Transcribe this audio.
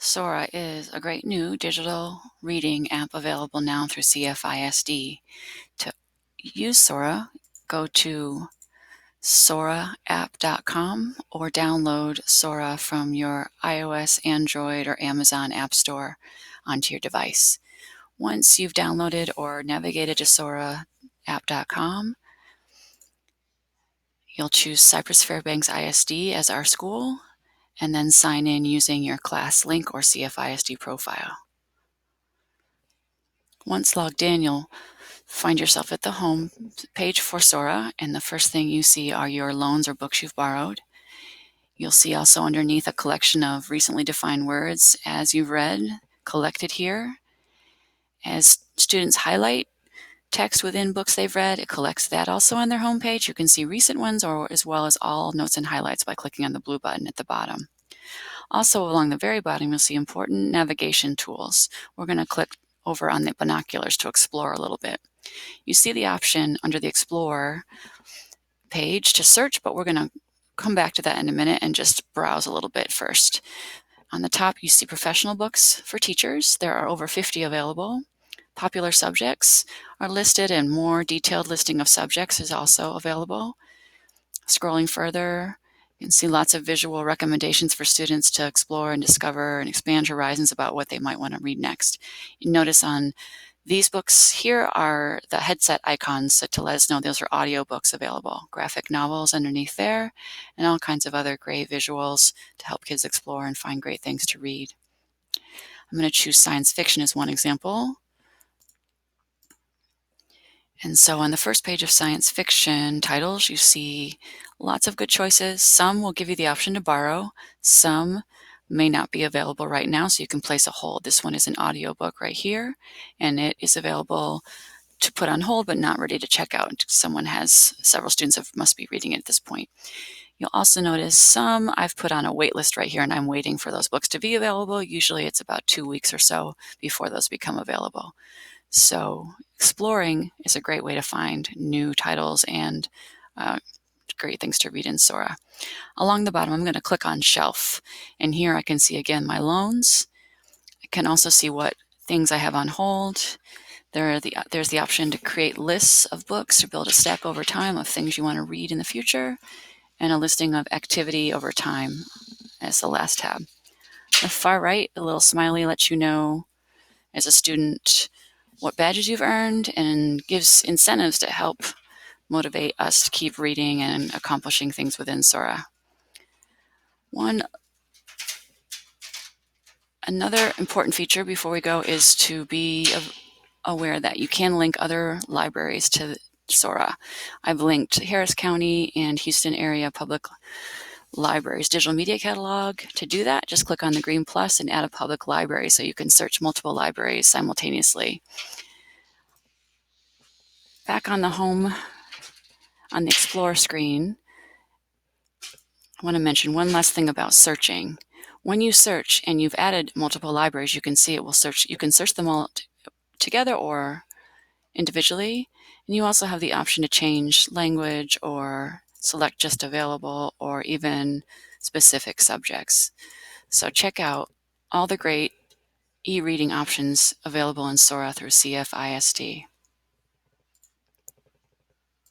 Sora is a great new digital reading app available now through CFISD. To use Sora, go to soraapp.com or download Sora from your iOS, Android, or Amazon App Store onto your device. Once you've downloaded or navigated to soraapp.com, you'll choose Cypress Fairbanks ISD as our school, and then sign in using your class link or CFISD profile. Once logged in, you'll find yourself at the home page for Sora, and the first thing you see are your loans or books you've borrowed. You'll see also underneath a collection of recently defined words as you've read, collected here. As students highlight text within books they've read, it collects that also on their homepage. You can see recent ones as well as all notes and highlights by clicking on the blue button at the bottom. Also, along the very bottom, you'll see important navigation tools. We're going to click over on the binoculars to explore a little bit. You see the option under the Explore page to search, but we're going to come back to that in a minute and just browse a little bit first. On the top, you see professional books for teachers. There are over 50 available. Popular subjects are listed, and more detailed listing of subjects is also available. Scrolling further, you can see lots of visual recommendations for students to explore and discover and expand horizons about what they might want to read next. You notice on these books here are the headset icons to let us know those are audiobooks available, graphic novels underneath there, and all kinds of other great visuals to help kids explore and find great things to read. I'm going to choose science fiction as one example. And so on the first page of science fiction titles, you see lots of good choices. Some will give you the option to borrow. Some may not be available right now, so you can place a hold. This one is an audiobook right here, and it is available to put on hold but not ready to check out. Several students must be reading it at this point. You'll also notice some I've put on a wait list right here, and I'm waiting for those books to be available. Usually it's about 2 weeks or so before those become available. So exploring is a great way to find new titles and great things to read in Sora. Along the bottom, I'm going to click on Shelf, and here I can see again my loans. I can also see what things I have on hold. There's the option to create lists of books or build a stack over time of things you want to read in the future, and a listing of activity over time as the last tab. The far right, the little smiley lets you know as a student what badges you've earned and gives incentives to help motivate us to keep reading and accomplishing things within Sora. Another important feature before we go is to be aware that you can link other libraries to Sora. I've linked Harris County and Houston area public libraries digital media catalog. To do that, just click on the green plus and add a public library so you can search multiple libraries simultaneously. Back on the home, on the Explore screen, I want to mention one last thing about searching. When you search and you've added multiple libraries, you can see it will search. You can search them all together or individually, and you also have the option to change language or select just available or even specific subjects. So check out all the great e-reading options available in Sora through CFISD.